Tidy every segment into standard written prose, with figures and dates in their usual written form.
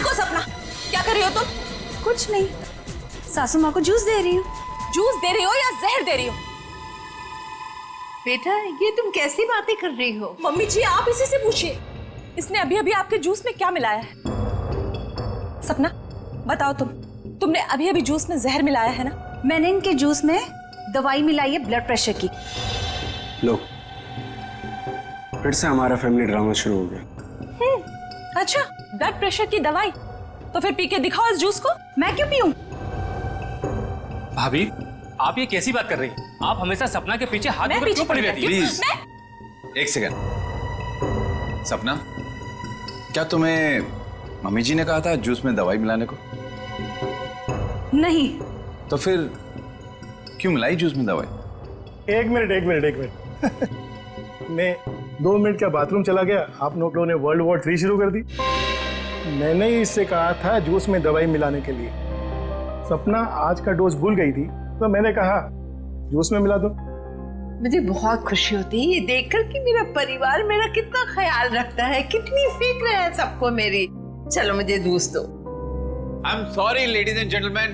देखो सपना, क्या कर रही हो तुम? कुछ नहीं, सासू माँ को जूस दे रही हूँ। जूस दे रही हो या जहर दे रही हो? बेटा ये तुम कैसी बातें कर रही हो? मम्मी जी आप इसी से पूछिए, इसने अभी अभी आपके जूस में क्या मिलाया है? सपना बताओ, तुमने अभी अभी जूस में जहर मिलाया है ना? मैंने इनके जूस में दवाई मिलाई है ब्लड प्रेशर की। लो, फिर से हमारा फैमिली ड्रामा शुरू हो गया। अच्छा, ब्लड प्रेशर की दवाई? तो फिर पी के दिखाओ इस जूस को। मैं क्यों पीऊं? भाभी आप ये कैसी बात कर रही हैं? आप हमेशा सपना के पीछे हाथ मैं धोकर पीछे क्यों पड़ी पड़ी रहती हैं? प्लीज एक सेकंड। सपना, क्या तुम्हें मम्मी जी ने कहा था जूस में दवाई मिलाने को? नहीं। तो फिर क्यों मिलाई जूस में दवाई? एक मिनट मैं 2 मिनट का बाथरूम चला गया, आप लोगों ने वर्ल्ड वॉर 3 शुरू कर दी। मैंने ही इससे कहा था जूस में दवाई मिलाने के लिए। सपना आज का डोज भूल गई थी तो मैंने कहा जूस में मिला दो। मुझे बहुत खुशी होती है ये देखकर कि मेरा परिवार मेरा कितना ख्याल रखता है, कितनी फिक्र है सबको मेरी। चलो मुझे जूस दो। I'm sorry, ladies and gentlemen.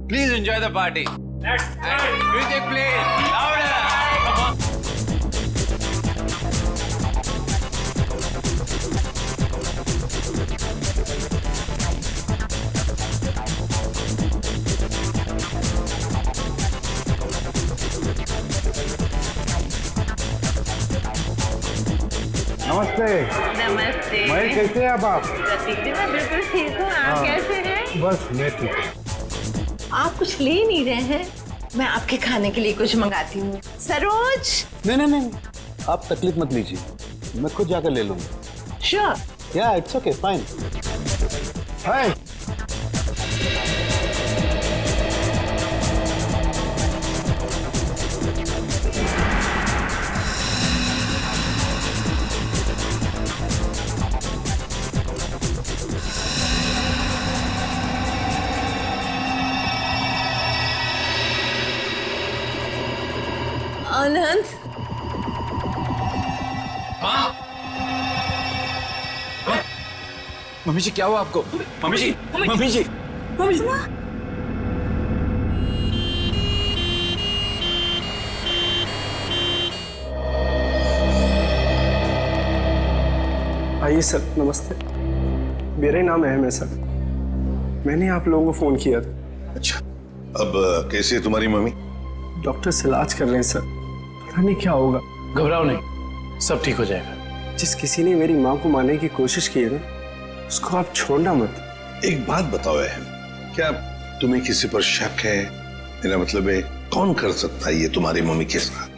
Please enjoy the party. And music please. Louder. Come on. नमस्ते। नमस्ते। महेश, कैसे हैं आप? दीदी मैं बिल्कुल ठीक हूँ, आप कैसे हैं? बस मैं ठीक हूँ। आप कुछ ले नहीं रहे हैं? मैं आपके खाने के लिए कुछ मंगाती हूँ। सरोज। नहीं, आप तकलीफ मत लीजिए, मैं खुद जाकर ले लूंगा। Sure. Yeah it's okay, fine. Hi. Anand. Mummy ji क्या हुआ आपको? मम्मी जी। आइए सर, नमस्ते। मेरा नाम अहम है सर, मैंने आप लोगों को फोन किया था। अच्छा, अब कैसी है तुम्हारी मम्मी? डॉक्टर से इलाज कर रहे हैं सर, पता नहीं क्या होगा। घबराओ नहीं, सब ठीक हो जाएगा। जिस किसी ने मेरी माँ को मारने की कोशिश की है ना, उसको आप छोड़ना मत। एक बात बताओ अहम, क्या तुम्हें किसी पर शक है? मेरा मतलब है कौन कर सकता है ये तुम्हारी मम्मी के साथ?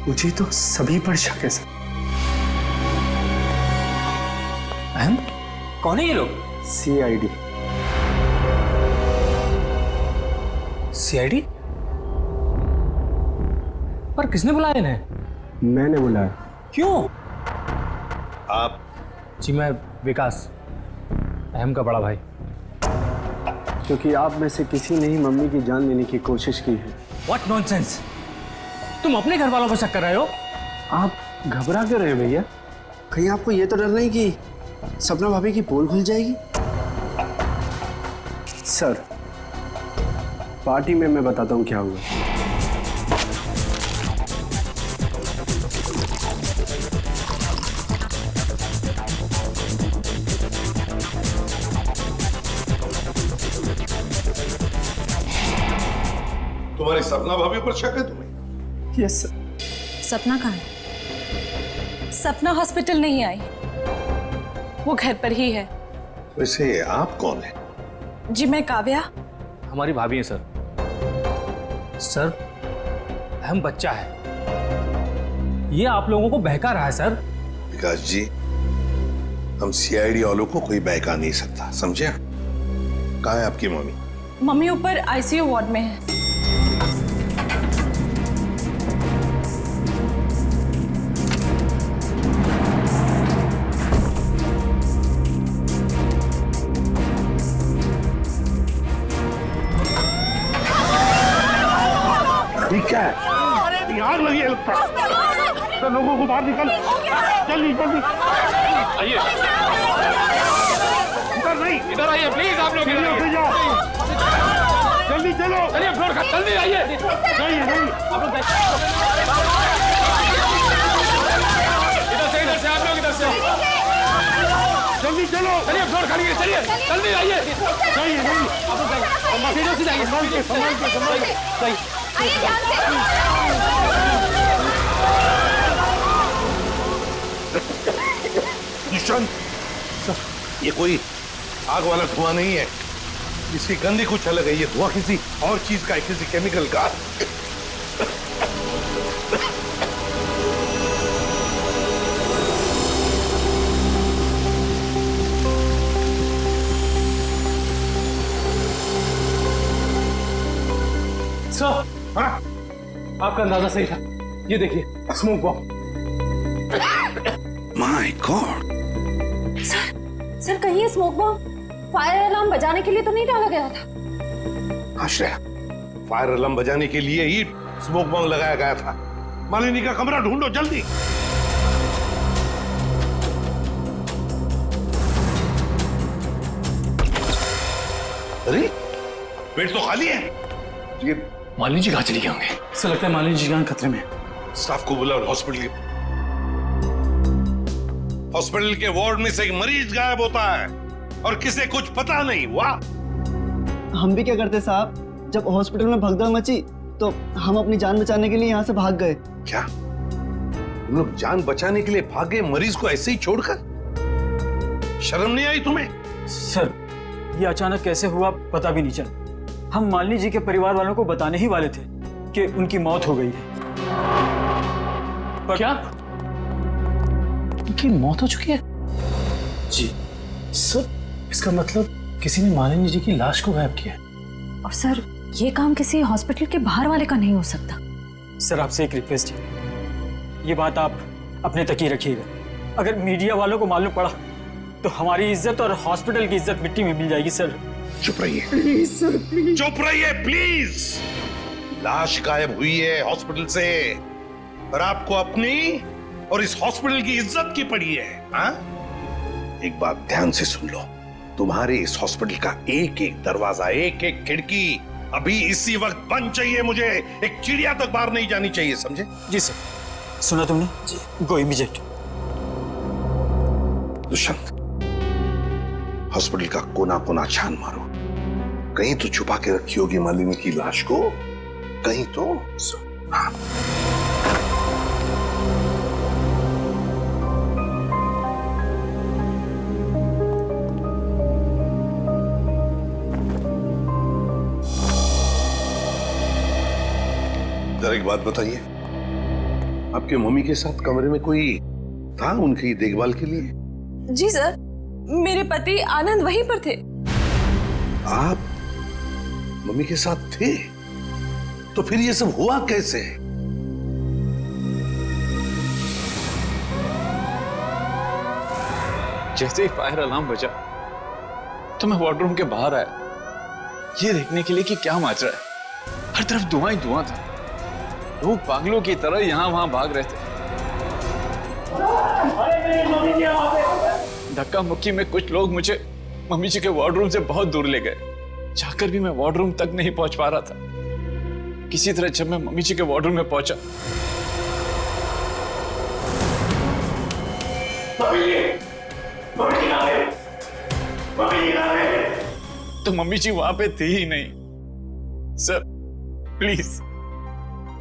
मुझे तो सभी पर शक है सर। अहम, कौन है ये लोग? CID। CID? पर किसने बुलाया इन्हें? मैंने बुलाया। क्यों? आप? जी मैं विकास, अहम का बड़ा भाई। क्योंकि आप में से किसी ने ही मम्मी की जान लेने की कोशिश की है। What nonsense! तुम अपने घर वालों पर शक कर रहे हो? आप घबरा क्यों रहे हैं भैया? कहीं आपको ये तो डर नहीं कि सपना भाभी की पोल खुल जाएगी? सर, पार्टी में मैं बताता हूँ क्या हुआ। तुम्हारी सपना भाभी पर शक है तुम्हें? Yes sir. सपना कहाँ है? सपना हॉस्पिटल नहीं आई, वो घर पर ही है। वैसे आप कौन है? जी मैं काव्या। हमारी भाभी है सर। सर, अहम बच्चा है, ये आप लोगों को बहका रहा है सर। विकास जी, हम CID वालों को कोई बहका नहीं सकता, समझे? कहाँ है आपकी मम्मी? मम्मी ऊपर ICU वार्ड में है। ठीक है, आग लगी है लगता है। तो लोगों को बाहर निकल, जल्दी। आइए। इधर नहीं, इधर आइए प्लीज, आप लोग इधर आइए। जल्दी चलो। चलिए फ्लोर का, जल्दी आइए। नहीं नहीं, आप लोग इधर से आप लोग इधर से। जल्दी चलो। चलिए फ्लोर खाली है, चलिए जल्दी आइए। नहीं नहीं, आप लोग जाइए, सीधे से जाइए। संभाल के संभाल के संभाल के। जाइए। आइए ध्यान से। ईशान, ये कोई आग वाला धुआं नहीं है, इसकी गंदी कुछ अलग है। ये धुआं किसी और चीज का है, किसी केमिकल का। सर, हाँ? आपका अंदाजा सही था। ये देखिए, smoke bomb. My God, sir कहीं ये स्मोक बॉम्ब फायर अलार्म बजाने के लिए तो नहीं डाला गया था? आश्रय, फायर अलार्म बजाने के लिए ही स्मोक बॉम्ब लगाया गया था। मालिनी का कमरा ढूंढो जल्दी। अरे बेड तो खाली है। ये मालिनी जी कहाँ चली गए होंगे? ऐसा लगता है मालिनी जी जान खतरे में। स्टाफ को बुलाओ, हॉस्पिटल के वार्ड में से एक मरीज गायब होता है और किसे कुछ पता नहीं। वाह, हम भी क्या करते साहब, जब हॉस्पिटल में भगदड़ मची तो हम अपनी जान बचाने के लिए यहाँ से भाग गए। क्या तुम लोग जान बचाने के लिए भागे, मरीज को ऐसे ही छोड़कर? शर्म नहीं आई तुम्हें? सर, ये अचानक कैसे हुआ पता भी नहीं चला। हम मालिनी जी के परिवार वालों को बताने ही वाले थे कि उनकी मौत हो गई है। क्या? उनकी मौत हो चुकी है? जी सर, इसका मतलब किसी ने मालिनी जी की लाश को गायब किया है। और सर, ये काम किसी हॉस्पिटल के बाहर वाले का नहीं हो सकता। सर, आपसे एक रिक्वेस्ट है, ये बात आप अपने तक ही रखिएगा। अगर मीडिया वालों को मालूम पड़ा तो हमारी इज्जत और हॉस्पिटल की इज्जत मिट्टी में मिल जाएगी। सर चुप रहिए प्लीज सर, प्लीज चुप रहिए प्लीज। लाश गायब हुई है हॉस्पिटल से, पर आपको अपनी और इस हॉस्पिटल की इज्जत की पड़ी है। हाँ? एक बात ध्यान से सुन लो, तुम्हारे इस हॉस्पिटल का एक एक दरवाजा, एक एक खिड़की अभी इसी वक्त बंद चाहिए। मुझे एक चिड़िया तक बाहर नहीं जानी चाहिए, समझे? जी सर। सुना तुमने? जी। गो इमीडिएट। दुष्यंत, हॉस्पिटल का कोना कोना छान मारो, कहीं तो छुपा के रखी होगी मालिनी की लाश को, कहीं तो। हाँ। जरा एक बात बताइए, आपके मम्मी के साथ कमरे में कोई था उनकी देखभाल के लिए? जी सर, मेरे पति आनंद वहीं पर थे। आप मम्मी के साथ थे? तो फिर ये सब हुआ कैसे? जैसे ही फायर अलार्म बजा तो मैं वार्डरूम के बाहर आया, ये देखने के लिए कि क्या माजरा है। हर तरफ धुआं ही धुआं था, लोग पागलों की तरह यहां वहां भाग रहे थे। धक्का मुक्की में कुछ लोग मुझे मम्मी जी के वार्डरूम से बहुत दूर ले गए। जाकर भी मैं वार्डरूम तक नहीं पहुंच पा रहा था। किसी तरह जब मैं मम्मी जी के वार्डरूम में पहुंचा तो मम्मी जी वहां पे थी ही नहीं। सर प्लीज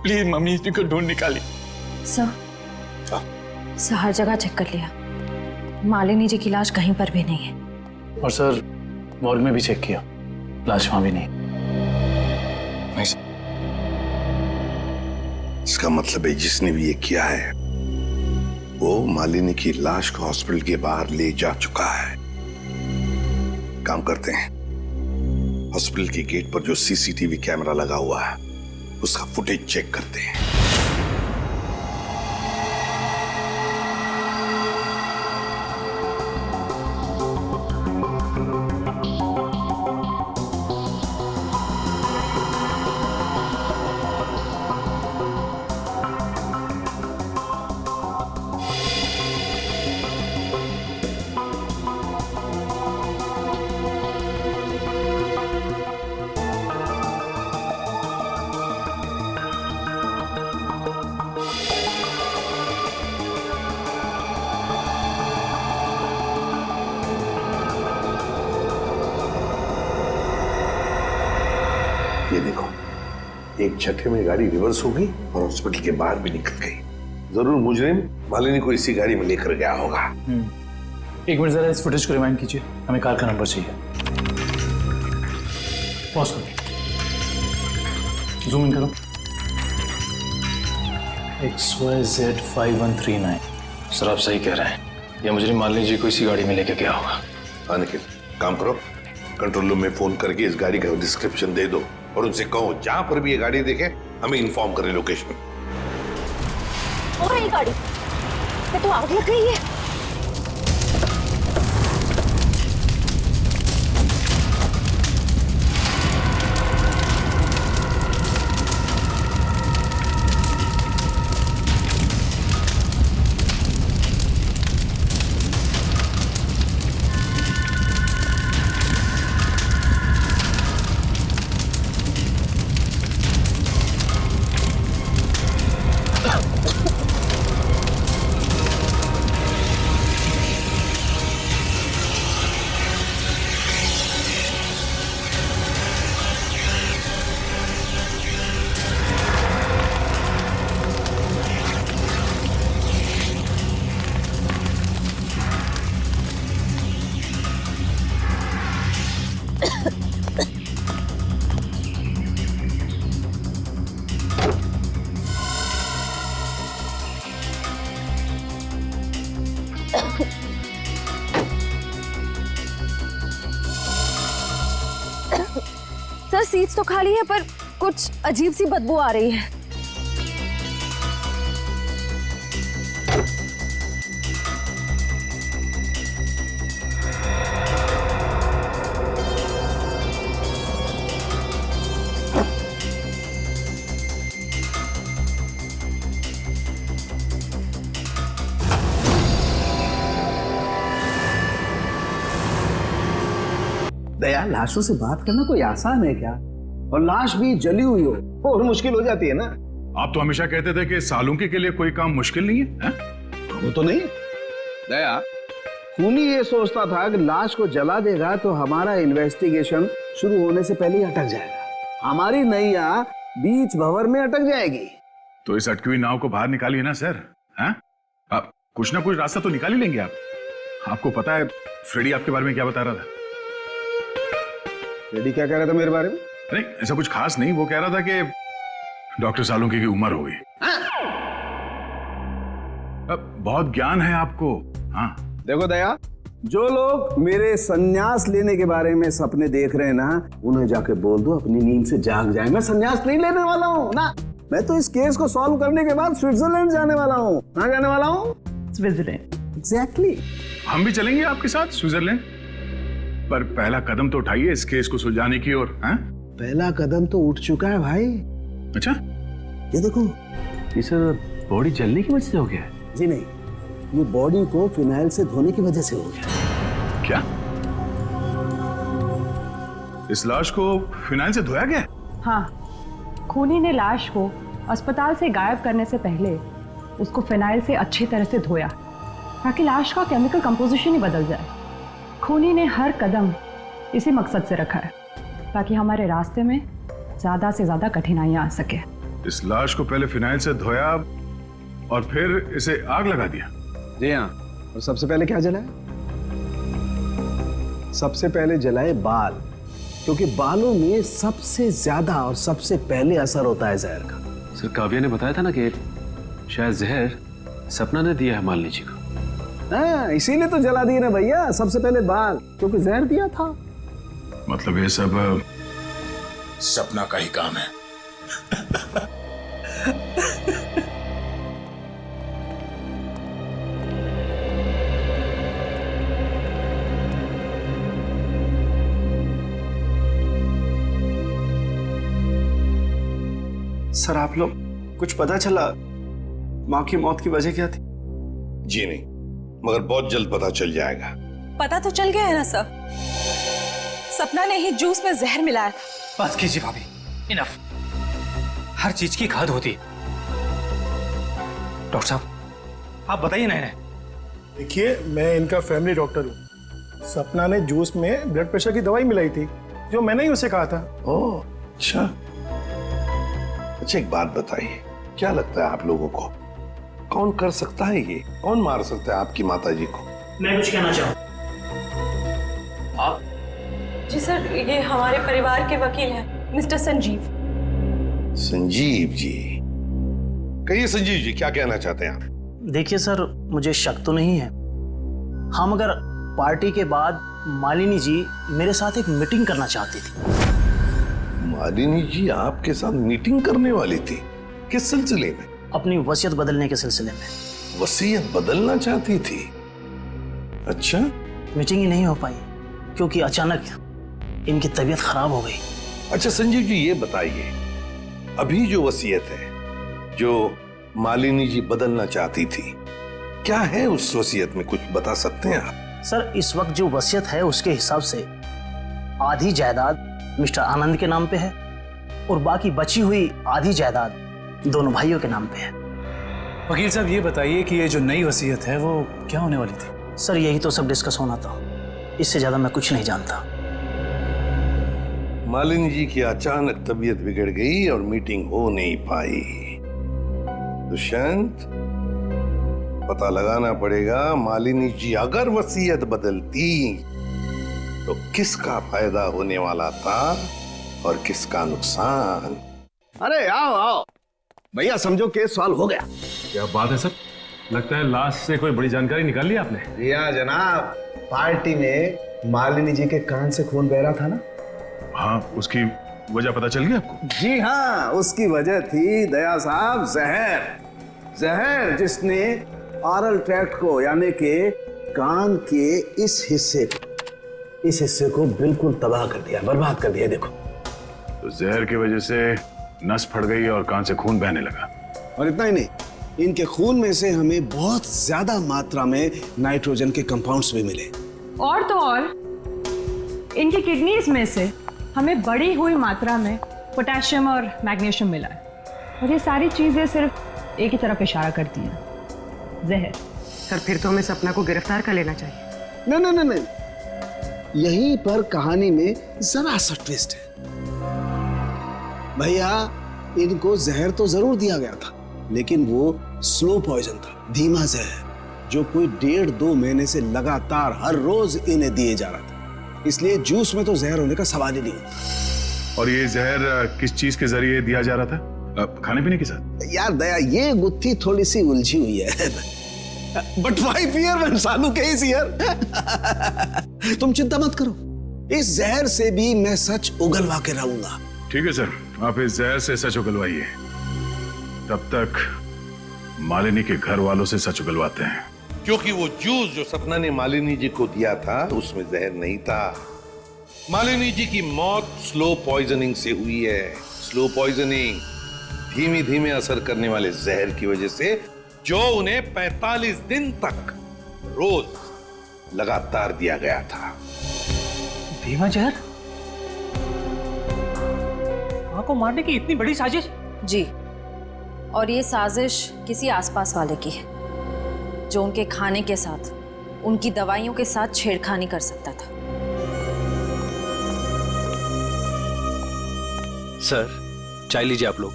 प्लीज मम्मी जी को ढूंढ निकालिए। सर, हर जगह चेक कर लिया, मालिनी जी की लाश कहीं पर भी नहीं है। और सर, मॉर्ग में भी चेक किया, लाश वहां भी नहीं। इसका मतलब है जिसने भी ये किया है वो मालिनी की लाश को हॉस्पिटल के बाहर ले जा चुका है। काम करते हैं, हॉस्पिटल के गेट पर जो सीसीटीवी कैमरा लगा हुआ है उसका फुटेज चेक करते हैं। एक झटके में गाड़ी रिवर्स हो गई और हॉस्पिटल के बाहर भी निकल गई। जरूर मुजरिम मालिनी को इसी गाड़ी में लेकर गया होगा। एक मिनट जरा इस फुटेज को रिवाइंड कीजिए, हमें कार का नंबर चाहिए। पॉज करो, जूम इन करो। XYZ5139। सर आप सही कह रहे हैं, या मुझे मालिनी जी को इसी गाड़ी में लेके गया होगा। हाँ निखिल, काम करो, कंट्रोल रूम में फोन करके इस गाड़ी का डिस्क्रिप्शन दे दो और उनसे कहो जहां पर भी ये गाड़ी देखे हमें इन्फॉर्म करें लोकेशन। और ये गाड़ी ये तो आग लग गई है। सर सीट्स तो खाली है पर कुछ अजीब सी बदबू आ रही है। दया, लाशों से बात करना कोई आसान है क्या? और लाश भी जली हुई हो और मुश्किल हो जाती है ना। आप तो हमेशा कहते थे कि सालुंकी के लिए कोई काम मुश्किल नहीं है, वो तो नहीं दया, खूनी ये सोचता था कि लाश को जला देगा तो हमारा इन्वेस्टिगेशन शुरू होने से पहले ही अटक जाएगा, हमारी नैया बीच भंवर में अटक जाएगी। तो इस अटकी हुई नाव को बाहर निकालिए ना सर। आप कुछ ना कुछ रास्ता तो निकाल ही लेंगे आप। आपको पता है फ्रेडी आपके बारे में क्या बता रहा था? फ्रेडी क्या कह रहा था मेरे बारे में? नहीं ऐसा कुछ खास नहीं, वो कह रहा था कि डॉक्टर सालुंकी की उम्र हो गई। अब बहुत ज्ञान है आपको। हाँ देखो दया, जो लोग मेरे संन्यास लेने के बारे में सपने देख रहे हैं ना, उन्हें जाके बोल दो अपनी नींद से जाग जाए। मैं संन्यास नहीं लेने वाला हूँ ना, मैं तो इस केस को सॉल्व करने के बाद स्विट्जरलैंड जाने वाला हूँ। कहाँ जाने वाला हूँ? स्विट्जरलैंड। एग्जैक्टली। हम भी चलेंगे आपके साथ स्विट्जरलैंड, पर पहला कदम तो उठाइए इस केस को सुलझाने की ओर। पहला कदम तो उठ चुका है भाई। अच्छा, ये देखो, ये सर बॉडी जलने की वजह से हो गया है? जी नहीं, ये बॉडी को फिनाइल से धोने की वजह से हो गया। क्या? इस लाश को फिनाइल से धोया गया? हाँ, खूनी ने लाश को अस्पताल से गायब करने से पहले उसको फिनाइल से अच्छी तरह से धोया ताकि लाश का केमिकल कंपोजिशन ही बदल जाए। खूनी ने हर कदम इसी मकसद से रखा है ताकि हमारे रास्ते में ज्यादा से ज्यादा कठिनाइयां आ सके। इस लाश को पहले फिनाइल से धोया और फिर इसे आग लगा दिया? जी हाँ, और सबसे पहले क्या जलाए? सबसे पहले जलाए बाल, क्योंकि बालों में सबसे ज्यादा और सबसे पहले असर होता है जहर का। सर काव्या ने बताया था ना कि शायद जहर सपना ने दिया है मालिनी जी को। हाँ, इसीलिए तो जला दिए ना भैया, सबसे पहले बाल, क्योंकि जहर दिया था। मतलब ये सब सपना का ही काम है। सर आप लोग कुछ पता चला माँ की मौत की वजह क्या थी? जी नहीं, मगर बहुत जल्द पता चल जाएगा। पता तो चल गया है ना सर, सपना ने ही जूस में जहर मिलाया था। बस कीजिए भाभी, इनफ। हर चीज की खाद होती है। डॉक्टर साहब आप बताइए ना इन्हें। देखिए, मैं इनका फैमिली डॉक्टर हूँ। सपना ने जूस में ब्लड प्रेशर की दवाई मिलाई थी, जो मैंने ही उसे कहा था। ओह अच्छा। अच्छा एक बात बताइए, क्या लगता है आप लोगों को, कौन कर सकता है ये? कौन मार सकता है आपकी माता जी को? मैं कुछ कहना चाहूँ। आप? जी सर, ये हमारे परिवार के वकील हैं, मिस्टर संजीव। संजीव जी, कहिए संजीव जी, क्या कहना चाहते हैं आप? देखिए सर, मुझे शक तो नहीं है। हाँ, मगर पार्टी के बाद मालिनी जी मेरे साथ एक मीटिंग करना चाहती थी। मालिनी जी आपके साथ मीटिंग करने वाली थी? किस सिलसिले में? अपनी वसीयत बदलने के सिलसिले में। वसीयत बदलना चाहती थी? अच्छा। मीटिंग ही नहीं हो पाई क्योंकि अचानक इनकी तबीयत खराब हो गई। अच्छा संजीव जी, ये बताइए, अभी जो वसीयत है जो मालिनी जी बदलना चाहती थी, क्या है उस वसीयत में, कुछ बता सकते हैं आप? सर, इस वक्त जो वसीयत है उसके हिसाब से आधी जायदाद मिस्टर आनंद के नाम पे है और बाकी बची हुई आधी जायदाद दोनों भाइयों के नाम पे है। वकील साहब, ये बताइए कि ये जो नई वसीयत है वो क्या होने वाली थी? सर, यही तो सब डिस्कस होना था, इससे ज्यादा मैं कुछ नहीं जानता। मालिनी जी की अचानक तबीयत बिगड़ गई और मीटिंग हो नहीं पाई। दुष्यंत, पता लगाना पड़ेगा मालिनी जी अगर वसीयत बदलती तो किसका फायदा होने वाला था और किसका नुकसान। अरे आओ आओ भैया, समझो केस सॉल्व हो गया। क्या बात है सर, लगता है लाश से कोई बड़ी जानकारी निकाल ली आपने। रिया जनाब, पार्टी में मालिनी जी के कान से खून बह रहा था ना? हाँ, उसकी वजह पता चल गई आपको? जी हाँ, उसकी वजह थी दया साहब जहर। जहर जिसने ऑरल ट्रैक्ट को यानी कि कान के इस हिस्से को बिल्कुल तबाह कर दिया, बर्बाद कर दिया। देखो, तो जहर की वजह से नस फट गई और कान से खून बहने लगा। और इतना ही नहीं, इनके खून में से हमें बहुत ज्यादा मात्रा में नाइट्रोजन के कंपाउंड्स भी मिले। और तो और इनकी किडनीज में से हमें बढ़ी हुई मात्रा में पोटेशियम और मैग्नीशियम मिला है। और ये सारी चीजें सिर्फ एक ही तरफ इशारा करती हैं, जहर। सर, फिर तो हमें सपना को गिरफ्तार कर लेना चाहिए। नहीं, यहीं पर कहानी में जरा सा ट्विस्ट है। भैया, इनको जहर तो जरूर दिया गया था, लेकिन वो स्लो पॉइजन था, धीमा जहर, जो कोई 1.5-2 महीने से लगातार हर रोज इन्हें दिए जा रहा था। इसलिए जूस में तो जहर होने का सवाल ही नहीं होता। और ये जहर किस चीज के जरिए दिया जा रहा था? खाने पीने के साथ? यार दया, ये गुत्थी थोड़ी सी उलझी हुई है। But why fear when Salu case here? तुम चिंता मत करो, इस जहर से भी मैं सच उगलवा के रहूंगा। ठीक है सर, आप इस जहर से सच उगलवाइए, तब तक मालिनी के घर वालों से सच उगलवाते हैं। क्योंकि वो जूस जो सपना ने मालिनी जी को दिया था उसमें जहर नहीं था। मालिनी जी की मौत स्लो पॉइजनिंग से हुई है। स्लो पॉइजनिंग, धीमी धीमे असर करने वाले जहर की वजह से, जो उन्हें 45 दिन तक रोज लगातार दिया गया था। धीमा जहर? मां को मारने की इतनी बड़ी साजिश? जी, और ये साजिश किसी आसपास वाले की है जो उनके खाने के साथ, उनकी दवाइयों के साथ छेड़खानी कर सकता था। सर, चाय लीजिए आप लोग।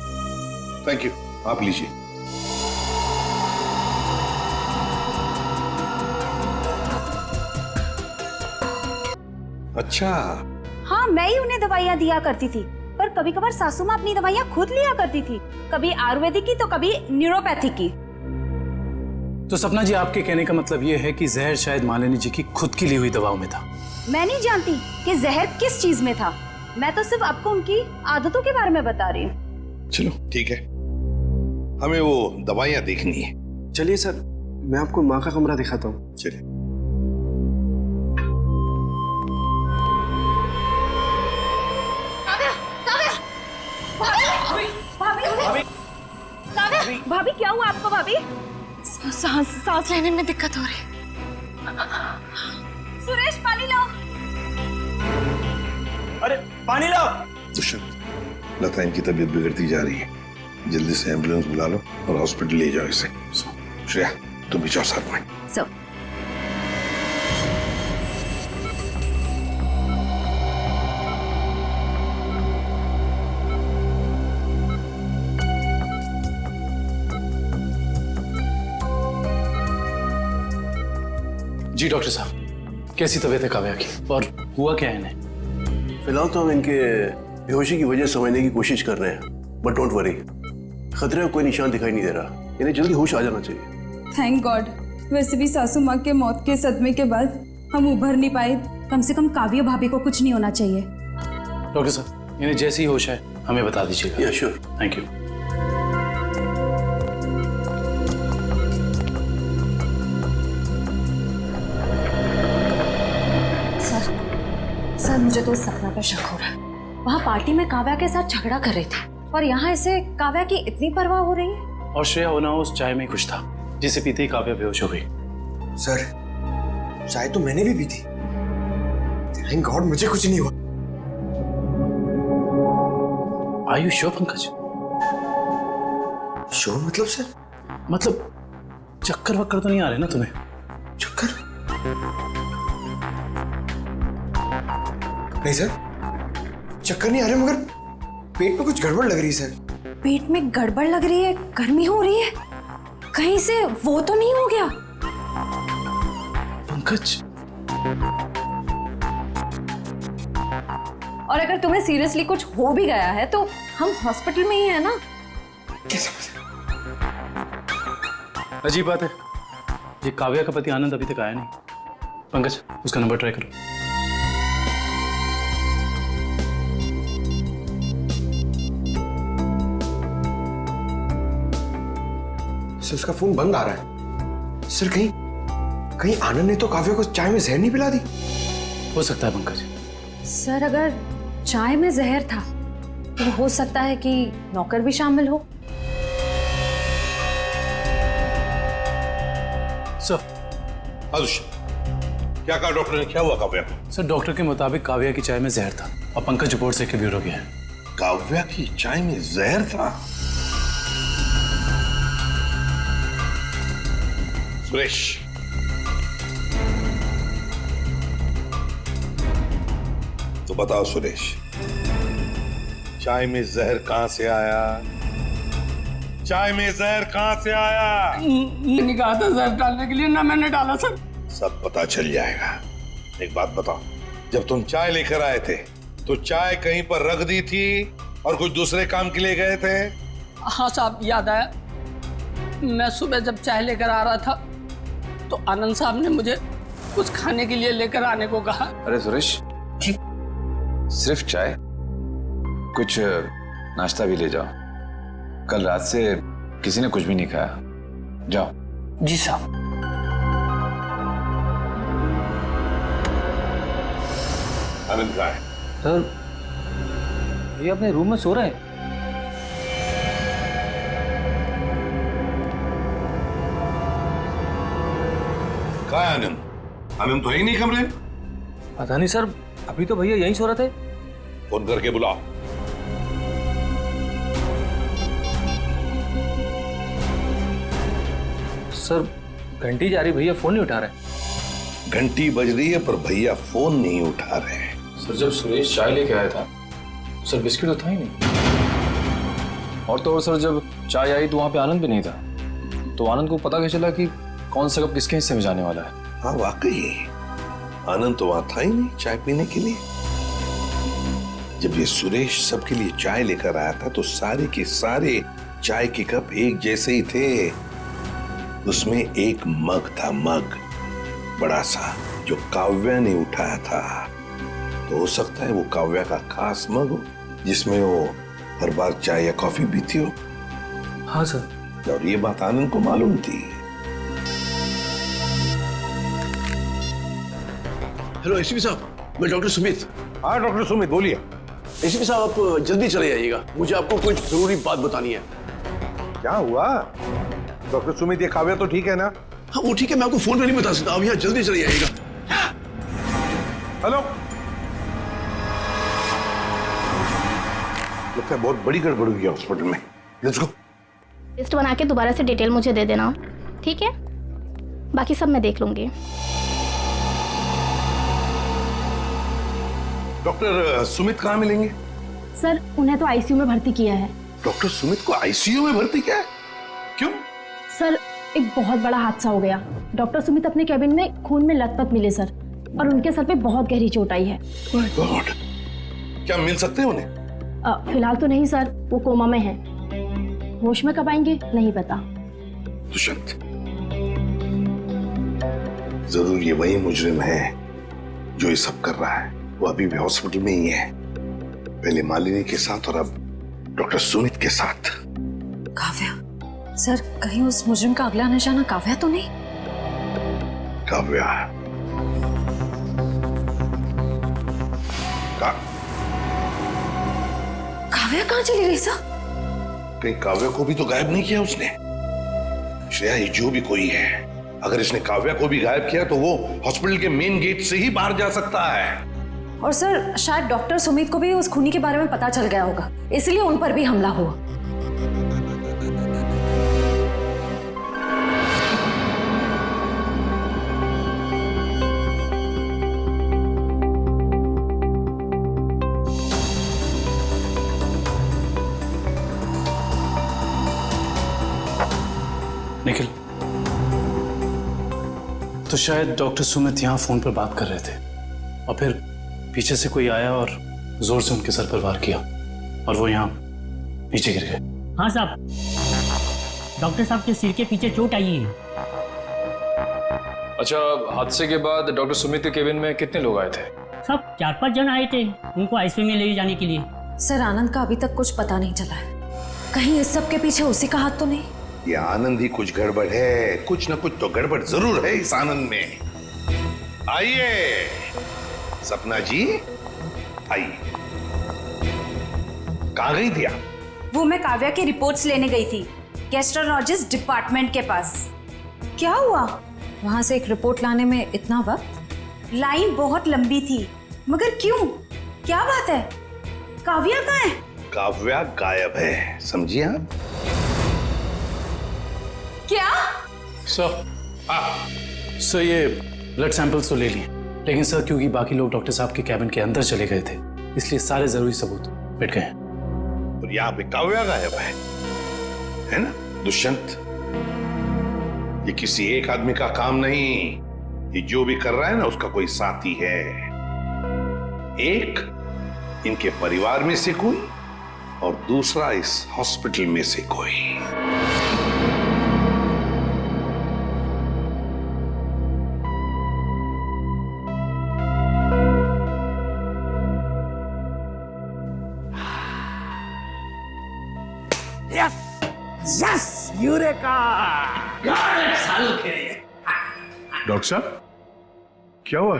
थैंक यू, आप लीजिए। अच्छा। हाँ, मैं ही उन्हें दवाइयाँ दिया करती थी, पर कभी कभार सासू माँ अपनी दवाइयाँ खुद लिया करती थी, कभी आयुर्वेदिक की तो कभी न्यूरोपैथिक की। तो सपना जी, आपके कहने का मतलब ये है कि जहर शायद मालिनी जी की खुद की ली हुई दवाओं में था? मैं नहीं जानती कि जहर किस चीज में था, मैं तो सिर्फ आपको उनकी आदतों के बारे में बता रही हूँ। चलो ठीक है, हमें वो दवाइयाँ देखनी है। चलिए सर, मैं आपको माँ का कमरा दिखाता हूँ। चलिए। भाभी, क्या हुआ आपको? भाभी, सांस लेने में दिक्कत हो रही। सुरेश, पानी लाओ। अरे पानी लाओ। दुष्यंत, लता इनकी तबीयत बिगड़ती जा रही है, जल्दी से एम्बुलेंस बुला लो और हॉस्पिटल ले जाओ इसे। श्रेया, तुम भी जाओ साथ में। जी डॉक्टर साहब, कैसी तबीयत है काव्या की और हुआ क्या है इन्हें? फिलहाल तो हम इनके बेहोशी की वजह समझने की कोशिश कर रहे हैं, बट डोंट वरी, खतरे का कोई निशान दिखाई नहीं दे रहा। इन्हें जल्दी होश आ जाना चाहिए। Thank God. वैसे भी सासू माँ के मौत के सदमे के बाद हम उभर नहीं पाए। कम से कम काव्या भाभी को कुछ नहीं होना चाहिए। डॉक्टर साहब, इन्हें जैसी होश है हमें बता दीजिएगा। या श्योर, थैंक यू। सर मुझे तो सपना पर शक हो रहा है। वहाँ पार्टी में काव्या के साथ झगड़ा कर रही थी और यहाँ इसे काव्या की इतनी परवाह हो रही है। और श्रेया होना उस चाय में कुछ था जिसे पीते ही काव्या बेहोश हो गई। सर, चाय तो मैंने भी पी थी। थैंक गॉड मुझे कुछ नहीं हुआ। Are you sure Pankaj? Sure मतलब सर? मतलब चक्कर वक्कर तो नहीं आ रहे ना तुम्हें? चक्कर? नहीं सर, चक्कर नहीं आ रहे, मगर पेट में कुछ गड़बड़ लग रही है सर। पेट में गड़बड़ लग रही है, गर्मी हो रही है, कहीं से वो तो नहीं हो गया? पंकज, और अगर तुम्हें सीरियसली कुछ हो भी गया है तो हम हॉस्पिटल में ही है ना। अजीब बात है, ये काव्या का पति आनंद अभी तक आया नहीं। पंकज, उसका नंबर ट्राई करो। सर उसका फोन बंद आ रहा है। सर कहीं आनंद ने तो काव्या को चाय में जहर नहीं पिला दी? हो सकता है पंकज। सर अगर चाय में जहर था तो हो सकता है कि नौकर भी शामिल हो। सर, क्या कहा डॉक्टर ने? क्या हुआ काव्या को? सर डॉक्टर के मुताबिक काव्या की चाय में जहर था और पंकज रिपोर्ट से क्लियर हो गया है। काव्या की चाय में जहर था? सुरेश, तो बताओ सुरेश, चाय में जहर कहां से आया? चाय में जहर कहां से आया? मैंने कहा था जहर डालने के लिए, ना मैंने डाला सर। सब पता चल जाएगा। एक बात बताओ, जब तुम चाय लेकर आए थे तो चाय कहीं पर रख दी थी और कुछ दूसरे काम के लिए गए थे? हाँ साहब, याद आया। मैं सुबह जब चाय लेकर आ रहा था तो आनंद साहब ने मुझे कुछ खाने के लिए लेकर आने को कहा। अरे सुरेश, सिर्फ चाय? कुछ नाश्ता भी ले जाओ। कल रात से किसी ने कुछ भी नहीं खाया। जाओ। जी साहब। आनंद कहाँ है? सर ये अपने रूम में सो रहे हैं। कहाँ है आनंद? आनंद तो है ही नहीं कमरे में। पता नहीं सर, अभी तो भैया यहीं सो रहे थे। फोन करके बुलाओ। सर घंटी जा रही, भैया फोन नहीं उठा रहे। घंटी बज रही है पर भैया फोन नहीं उठा रहे हैं। सर जब सुरेश चाय लेके आया था सर बिस्किट तो था ही नहीं। और तो और सर जब चाय आई तो वहां पे आनंद भी नहीं था, तो आनंद को पता कैसे चला कि कौन सा कप किसके हिस्से में जाने वाला है? हाँ वाकई आनंद तो वहां था ही नहीं चाय पीने के लिए। जब ये सुरेश सबके लिए चाय लेकर आया था तो सारे के सारे चाय के कप एक जैसे ही थे। उसमें एक मग था, मग बड़ा सा, जो काव्या ने उठाया था। तो हो सकता है वो काव्या का खास मग हो जिसमें वो हर बार चाय या कॉफी पीती हो। हाँ सर। और ये बात आनंद को मालूम थी। हेलो एसीपी साहब, मैं डॉक्टर सुमित। हाँ डॉक्टर सुमित, बोलिए। एसीपी साहब आप जल्दी चले आइएगा, मुझे आपको कुछ जरूरी बात बतानी है। क्या हुआ डॉक्टर सुमित? ये काव्या तो ठीक है ना? हाँ वो ठीक है, मैं आपको फोन पे नहीं बता सकता। आप यहाँ जल्दी चले आइएगा। हेलो, लगता है बहुत बड़ी गड़बड़ हुई है हॉस्पिटल में। Let's go. लिस्ट बना के दोबारा से डिटेल मुझे दे देना, ठीक है? बाकी सब मैं देख लूंगी। डॉक्टर सुमित कहाँ मिलेंगे? सर उन्हें तो आईसीयू में भर्ती किया है। डॉक्टर सुमित को आईसीयू में भर्ती किया है? क्यों? सर एक बहुत बड़ा हादसा हो गया। डॉक्टर सुमित अपने कैबिन में खून में लथपथ मिले सर, और उनके सर पे बहुत गहरी चोट आई है। माय गॉड, क्या मिल सकते हैं उन्हें? फिलहाल तो नहीं सर, वो कोमा में है। होश में कब आएंगे नहीं पता। दुष्यंत, जरूर ये वही मुजरिम है जो ये सब कर रहा है। वो अभी भी हॉस्पिटल में ही है, पहले मालिनी के साथ और अब डॉक्टर सुमित के साथ। काव्या सर, कहीं उस मुजरिम का अगला निशाना काव्या तो नहीं? काव्या काव्या कहाँ चली गई सर? कहीं काव्या को भी तो गायब नहीं किया उसने? श्रेया, ये जो भी कोई है, अगर इसने काव्या को भी गायब किया तो वो हॉस्पिटल के मेन गेट से ही बाहर जा सकता है। और सर, शायद डॉक्टर सुमित को भी उस खूनी के बारे में पता चल गया होगा, इसलिए उन पर भी हमला हुआ। निखिल, तो शायद डॉक्टर सुमित यहाँ फोन पर बात कर रहे थे और फिर पीछे से कोई आया और जोर से उनके सर पर वार किया और वो यहाँ नीचे गिर गए। हाँ साहब, डॉक्टर साहब के सिर के पीछे चोट आई है। अच्छा, हादसे के बाद डॉक्टर सुमित के केबिन में कितने लोग आए थे? सब 4-5 जन आए थे उनको आईसीयू में ले जाने के लिए। सर, आनंद का अभी तक कुछ पता नहीं चला है। कहीं इस सब के पीछे उसी का हाथ तो नहीं? ये आनंद ही कुछ गड़बड़ है, कुछ ना कुछ तो गड़बड़ जरूर है इस आनंद में। आइए सपना जी, आइए। कहाँ गई थी आप? वो मैं काव्या की रिपोर्ट्स लेने गई थी गैस्ट्रोलॉजिस्ट डिपार्टमेंट के पास। क्या हुआ? वहां से एक रिपोर्ट लाने में इतना वक्त? लाइन बहुत लंबी थी, मगर क्यों? क्या बात है? काव्या कहाँ है? काव्या गायब है, समझिए आप? क्या? सर ये ब्लड सैंपल्स तो ले लिए, लेकिन सर क्योंकि बाकी लोग डॉक्टर साहब के कैबिन के अंदर चले गए थे, इसलिए सारे जरूरी सबूत मिट गए। और यहाँ पे काव्या गायब है ना दुष्यंत? ये किसी एक आदमी का काम नहीं, ये जो भी कर रहा है ना उसका कोई साथी है। एक इनके परिवार में से कोई और दूसरा इस हॉस्पिटल में से कोई। Yes, eureka! डॉक्टर साहब, क्या हुआ?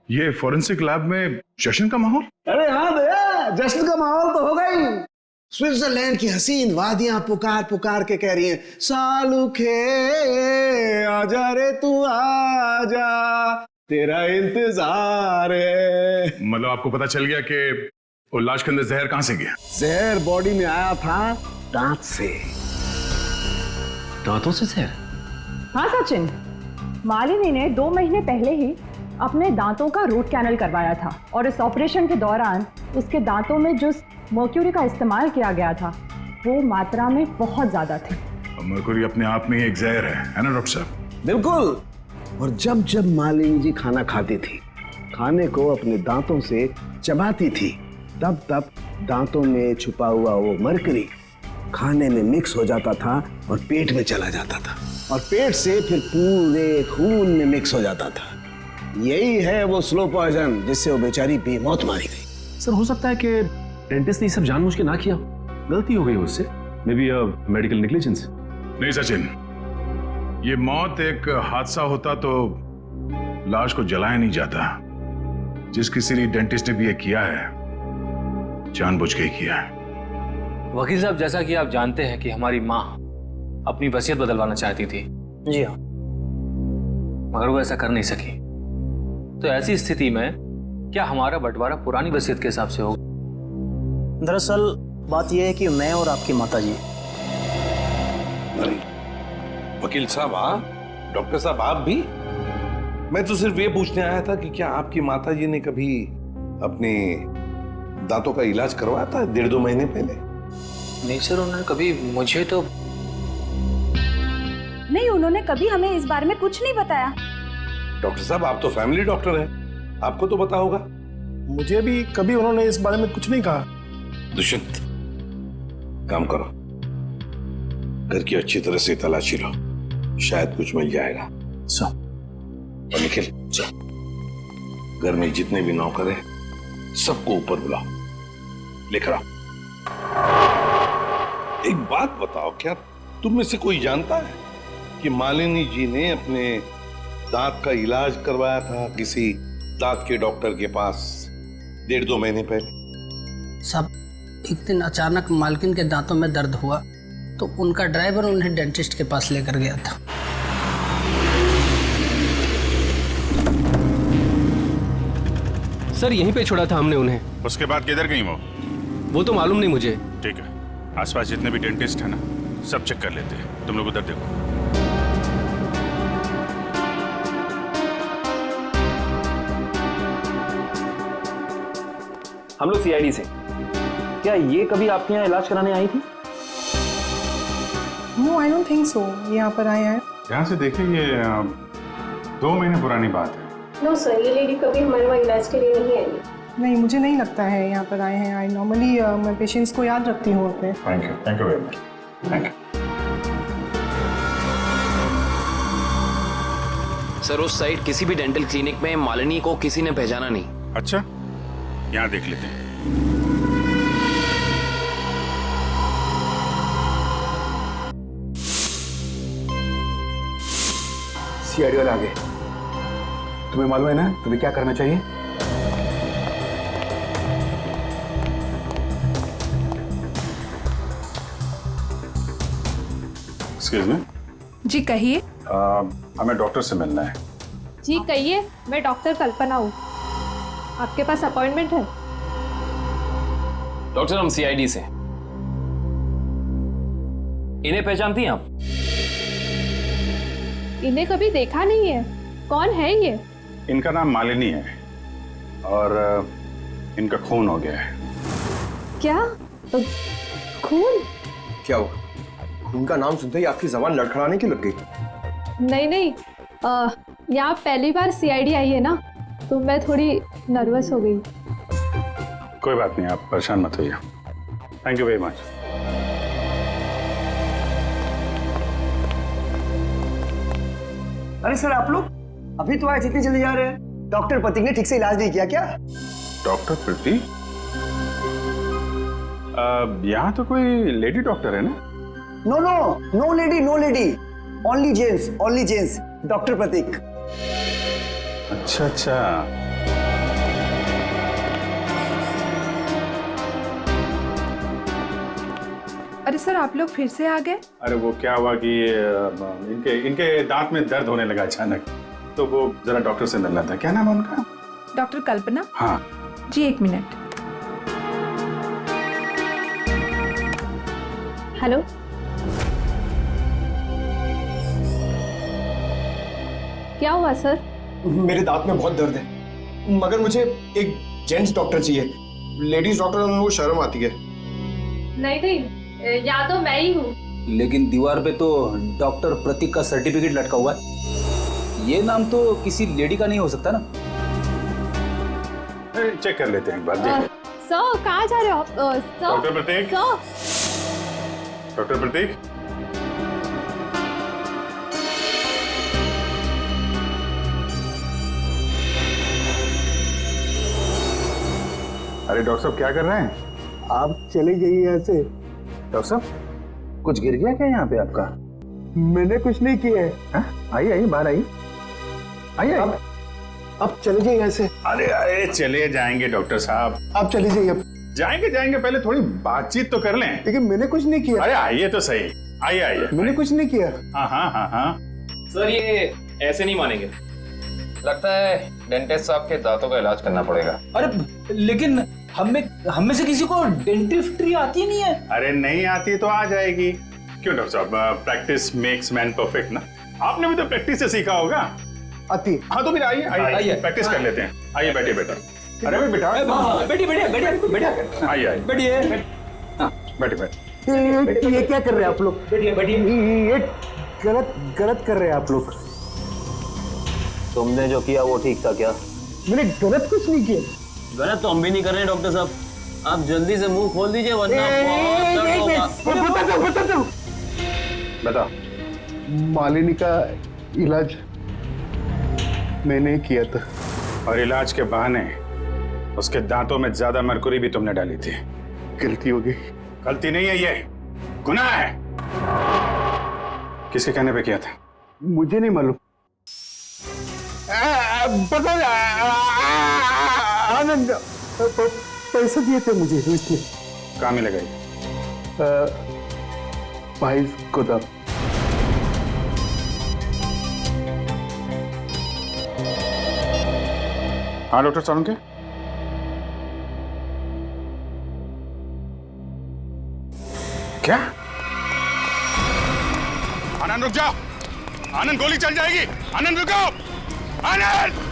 ये फॉरेंसिक लैब में जश्न का माहौल? अरे हाँ भैया, जश्न का माहौल तो हो गई। स्विट्जरलैंड की हसीन वादियां पुकार पुकार के कह रही हैं, सालुखे आजा रे तू आजा, तेरा इंतजार है। मतलब आपको पता चल गया कि वो लाश के अंदर जहर कहां से गया? जहर बॉडी में आया था दांत से। दांतों से जहर? हाँ सचिन, मालिनी ने 2 महीने पहले ही अपने दांतों का रूट कैनल करवाया था और इस ऑपरेशन के दौरान उसके दांतों में जो मर्क्यूरी का इस्तेमाल किया गया था वो मात्रा में बहुत ज्यादा थी। मर्क्यूरी अपने आप में ही एक जहर है ना डॉक्टर साहब? बिल्कुल। और जब जब मालिनी जी खाना खाती थी, खाने को अपने दांतों से चबाती थी, तब तब दांतों में छुपा हुआ वो मर्क्यूरी खाने में मिक्स हो जाता था और पेट में चला जाता था और पेट से फिर पूरे खून में मिक्स हो जाता था। यही है वो स्लो पॉइजन जिससे वो बेचारी बेमौत मारी गई। सर, हो सकता है कि डेंटिस्ट ने सब जानबूझ के ना किया, गलती हो गई उससे, मे बी मेडिकल नेग्लिजेंस। नहीं सचिन, ये मौत एक हादसा होता तो लाश को जलाया नहीं जाता। जिस किसी डेंटिस्ट ने भी ये किया है, जानबूझ के ही किया है। वकील साहब, जैसा कि आप जानते हैं कि हमारी माँ अपनी वसीयत बदलवाना चाहती थी। जी हाँ। मगर वो ऐसा कर नहीं सकी, तो ऐसी स्थिति में क्या हमारा बंटवारा पुरानी वसीयत के हिसाब से होगा? दरअसल बात यह है कि मैं और आपकी माताजी। वकील साहब आप, डॉक्टर साहब आप भी? मैं तो सिर्फ ये पूछने आया था कि क्या आपकी माताजी ने कभी अपने दांतों का इलाज करवाया था 1.5-2 महीने पहले? नहीं सर, उन्होंने कभी मुझे तो। नहीं, उन्होंने कभी हमें इस बारे में कुछ नहीं बताया। डॉक्टर साहब, आप तो फैमिली डॉक्टर हैं, आपको तो पता होगा। मुझे भी कभी उन्होंने इस बारे में कुछ नहीं कहा। दुष्यंत, काम करो, घर की अच्छी तरह से तलाशी लो, शायद कुछ मिल जाएगा। और निखिल, घर में जितने भी नौकर हैं सबको ऊपर बुलाओ, लेकर आओ। एक बात बताओ, क्या तुम में से कोई जानता है कि मालिनी जी ने अपने दांत का इलाज करवाया था किसी दांत के डॉक्टर के पास 1.5-2 महीने पहले? सब एक दिन अचानक मालकिन के दांतों में दर्द हुआ तो उनका ड्राइवर उन्हें डेंटिस्ट के पास लेकर गया था। सर यहीं पे छोड़ा था हमने उन्हें। उसके बाद किधर गई वो तो मालूम नहीं मुझे। ठीक है, आसपास जितने भी डेंटिस्ट है ना, सब चेक कर लेते हैं। तुम लोग उधर देखो। हम लोग सीआईडी से। क्या ये कभी आपके यहाँ इलाज कराने आई थी? No, I don't think so. यहाँ पर आए हैं। यहाँ से देखिए, ये 2 महीने पुरानी बात है। नो सर, ये लेडी कभी हमारे वहाँ इलाज के लिए नहीं आई। नहीं, मुझे नहीं लगता है यहाँ पर आए हैं। आई नॉर्मली मैं पेशेंट्स को याद रखती हूँ अपने। Thank you very much. Thank you. Sir उस साइड किसी भी डेंटल क्लिनिक में मालिनी को किसी ने पहचाना नहीं। अच्छा, यहाँ देख लेते हैं। सीआईडी वाले आ गए। तुम्हें मालूम है ना तुम्हें क्या करना चाहिए? Excuse me. जी कहिए। हमें डॉक्टर से मिलना है। जी कहिए, मैं डॉक्टर कल्पना हूँ। आपके पास अपॉइंटमेंट है? डॉक्टर हम सीआईडी से। इन्हें पहचानती हैं आप? इन्हें कभी देखा नहीं है। कौन है ये? इनका नाम मालिनी है और इनका खून हो गया है। क्या? खून? क्या हुआ? खून का नाम सुनते ही आपकी जबान लड़खड़ाने की लग गई? नहीं नहीं, यहाँ पहली बार सीआईडी आई है ना, तो मैं थोड़ी नर्वस हो गई। कोई बात नहीं, आप परेशान मत होइए। Thank you very much. अरे सर, आप लोग अभी तो आए, इतनी जल्दी जा रहे हैं? डॉक्टर प्रतीक ने ठीक से इलाज नहीं किया क्या? डॉक्टर प्रतीक? यहाँ तो कोई लेडी डॉक्टर है ना? No no, no lady, no lady, only gents, only gents. Doctor Pratik. अच्छा अच्छा। अरे सर, आप लोग फिर से आ गए? अरे वो क्या हुआ कि इनके दांत में दर्द होने लगा अचानक, तो वो जरा डॉक्टर से मिलना था। क्या नाम है उनका? डॉक्टर कल्पना। हाँ जी, 1 मिनट। हेलो। क्या हुआ सर? मेरे दांत में बहुत दर्द है, मगर मुझे एक जेंट्स डॉक्टर चाहिए। लेडीज डॉक्टर में वो शर्म आती है। नहीं नहीं, या तो मैं ही हूँ। लेकिन दीवार पे तो डॉक्टर प्रतीक का सर्टिफिकेट लटका हुआ है। ये नाम तो किसी लेडी का नहीं हो सकता ना? चेक कर लेते हैं एक बार। सर कहाँ जा रहे हो आप? डॉक्टर प्रतीक। डॉक्टर प्रतीक। अरे डॉक्टर साहब क्या कर रहे हैं? आप चले जाइए यहाँ से। डॉक्टर साहब, कुछ गिर गया क्या यहाँ पे आपका? मैंने कुछ नहीं किया है। आइए आइए, बाहर आइए। आइए। अब चले जाइए यहाँ से। अरे अरे चले जाएंगे डॉक्टर साहब। आप चले जाइए। अब जाएंगे, पहले थोड़ी बातचीत तो कर लें। लेकिन मैंने कुछ नहीं किया। अरे आइए तो सही, आइए आइए। मैंने कुछ नहीं किया। हाँ हाँ हाँ हाँ। सर ये ऐसे नहीं मानेंगे, लगता है डेंटिस्ट साहब के दांतों का इलाज करना पड़ेगा। अरे लेकिन हम में से किसी को डेंटिस्ट्री आती नहीं है। अरे नहीं आती तो आ जाएगी। क्यों डॉक्टर साहब, प्रैक्टिस मेक्स मैन परफेक्ट ना। आपने भी तो प्रैक्टिस से सीखा होगा। आती। हाँ तो फिर आइए आइए, प्रैक्टिस कर लेते हैं। आइए बैठिए बेटा। अरे भाई बेटा, बैठिए। आइए आइए, बैठिए। बैठिए। ये क्या कर रहे हैं आप लोग? बैठिए। ये गलत कर रहे हैं आप लोग। तुमने जो किया वो ठीक था क्या? मैंने गलत कुछ नहीं किया। गलत तो हम भी नहीं कर रहे हैं डॉक्टर साहब, आप जल्दी से मुंह खोल दीजिए वरना बहुत दर्द होगा। बता, मालिनी का इलाज मैंने किया था। और इलाज के बहाने उसके दांतों में ज्यादा मरकुरी भी तुमने डाली थी। गलती हो गई। गलती नहीं है, ये गुनाह है। किसके कहने पे किया था? मुझे नहीं मालूम। पता आनंद पैसे दिए थे मुझे इसलिए। कहाँ मिलेगा ये? भाई गोदाम। हाँ डॉक्टर सालुंके, क्या? आनंद रुक जाओ, आनंद गोली चल जाएगी। आनंद रुको, आनंद।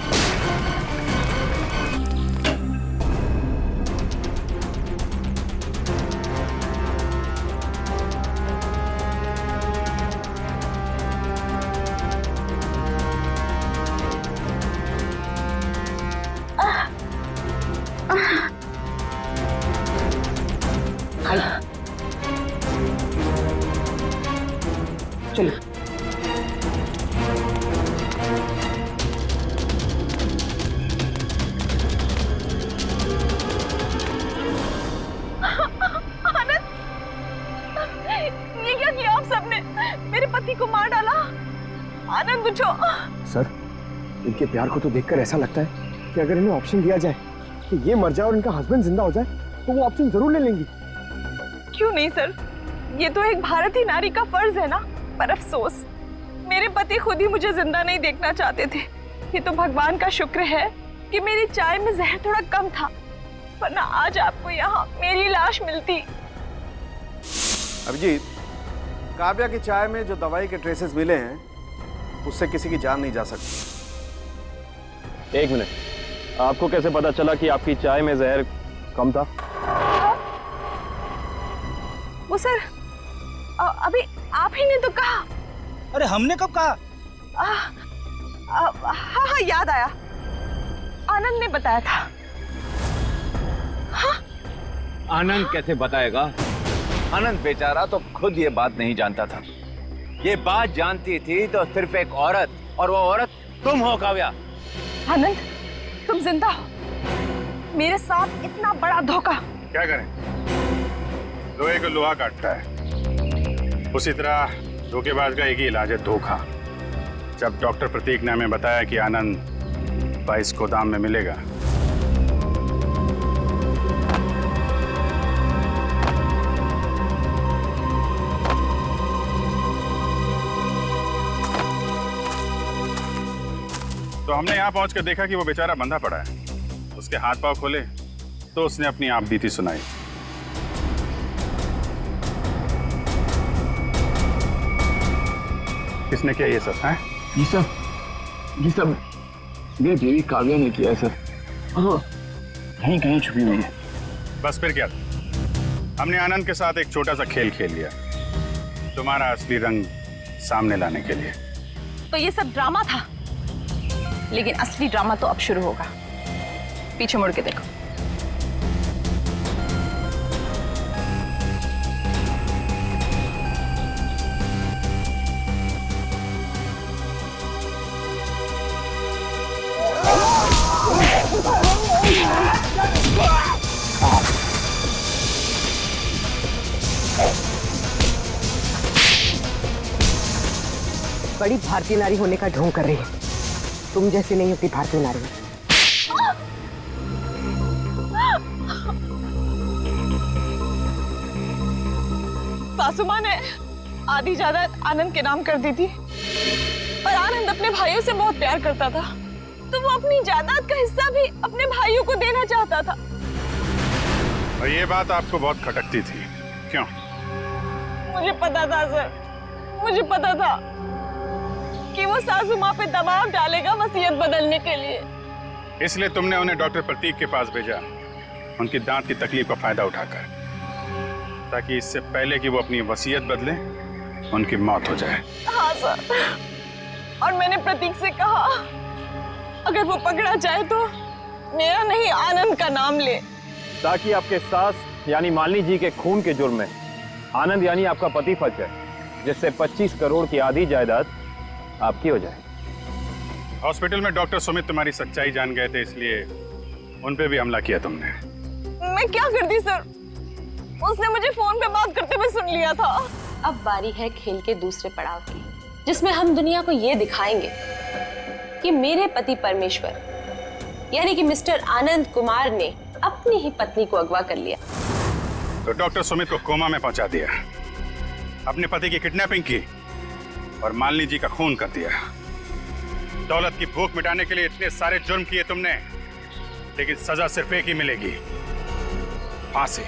चलो ये क्या किया आप सबने? मेरे पति को मार डाला। आनंद उठो। सर, इनके प्यार को तो देखकर ऐसा लगता है कि अगर इन्हें ऑप्शन दिया जाए कि ये मर जाए और इनका हस्बैंड जिंदा हो जाए तो वो ऑप्शन जरूर ले लेंगी। क्यों नहीं सर, ये तो एक भारतीय नारी का फर्ज है ना। पर अफसोस मेरे पति खुद ही मुझे जिंदा नहीं देखना चाहते थे। ये तो भगवान का शुक्र है कि मेरी चाय में जहर थोड़ा कम था, वरना आज आपको यहाँ मेरी लाश मिलती। अभिजीत, काव्या की चाय में जो दवाई के ट्रेसेस मिले हैं उससे किसी की जान नहीं जा सकती। एक मिनट, आपको कैसे पता चला कि आपकी चाय में जहर कम था? वो सर, अभी आप ही ने तो कहा। अरे हमने कब कहा? हाँ याद आया, आनंद ने बताया था। हाँ? आनंद कैसे बताएगा? आनंद बेचारा तो खुद ये बात नहीं जानता था। ये बात जानती थी तो सिर्फ एक औरत, और वो औरत तुम हो काव्या। आनंद, तुम जिंदा हो। मेरे साथ इतना बड़ा धोखा। क्या करें, लोहे को लोहा काटता है, उसी तरह धोखेबाज का एक ही इलाज है, धोखा। जब डॉक्टर प्रतीक ने हमें बताया कि आनंद 22 गोदाम में मिलेगा, तो हमने यहाँ पहुंचकर देखा कि वो बेचारा बंधा पड़ा है। उसके हाथ पांव खोले तो उसने अपनी आप बीती सुनाई। किसने किया ये सब? है ये सब मेरी देवी काव्या ने किया है सर। हाँ, कहीं कहीं छुपी हुई है। बस फिर क्या, हमने आनंद के साथ एक छोटा सा खेल खेल लिया, तुम्हारा असली रंग सामने लाने के लिए। तो ये सब ड्रामा था, लेकिन असली ड्रामा तो अब शुरू होगा। पीछे मुड़ के देखो। बड़ी भारतीय नारी होने का ढोंग कर रही है। तुम जैसी नहीं होती भारतीय नारी। सासू माँ ने आधी जायदाद आनंद के नाम कर दी थी, पर आनंद अपने भाइयों से बहुत प्यार करता था, तो वो अपनी जायदाद का हिस्सा भी अपने भाइयों को देना चाहता था। और ये बात आपको बहुत खटकती थी, क्यों? मुझे पता था सर, मुझे पता था कि वो सासू माँ पे दबाव डालेगा वसीयत बदलने के लिए। इसलिए तुमने उन्हें डॉक्टर प्रतीक के पास भेजा, उनकी दांत की तकलीफ का फायदा उठाकर, ताकि इससे पहले कि वो अपनी वसीयत बदले उनकी मौत हो जाए। हाँ सर, और मैंने प्रतीक से कहा अगर वो पकड़ा जाए तो मेरा नहीं आनंद का नाम ले, ताकि आपके सास यानी मालिनी जी के खून के जुर्म में आनंद यानी आपका पति फंस जाए, जिससे 25 करोड़ की आधी जायदाद आपकी हो जाए। हॉस्पिटल में डॉक्टर सुमित तुम्हारी सच्चाई जान गए थे, इसलिए उन पे भी हमला किया तुमने। मैं क्या करती सर, उसने मुझे फोन पे बात करते हुए सुन लिया था। अब बारी है खेल के दूसरे पड़ाव की, जिसमें हम दुनिया को ये दिखाएंगे कि मेरे पति परमेश्वर यानी कि मिस्टर आनंद कुमार ने अपनी ही पत्नी को अगवा कर लिया। तो डॉक्टर सुमित को कोमा में पहुंचा दिया, अपने पति की किडनैपिंग की और मालिनी जी का खून कर दिया। दौलत की भूख मिटाने के लिए इतने सारे जुर्म किए तुमने, लेकिन सजा सिर्फ एक ही मिलेगी, फांसी।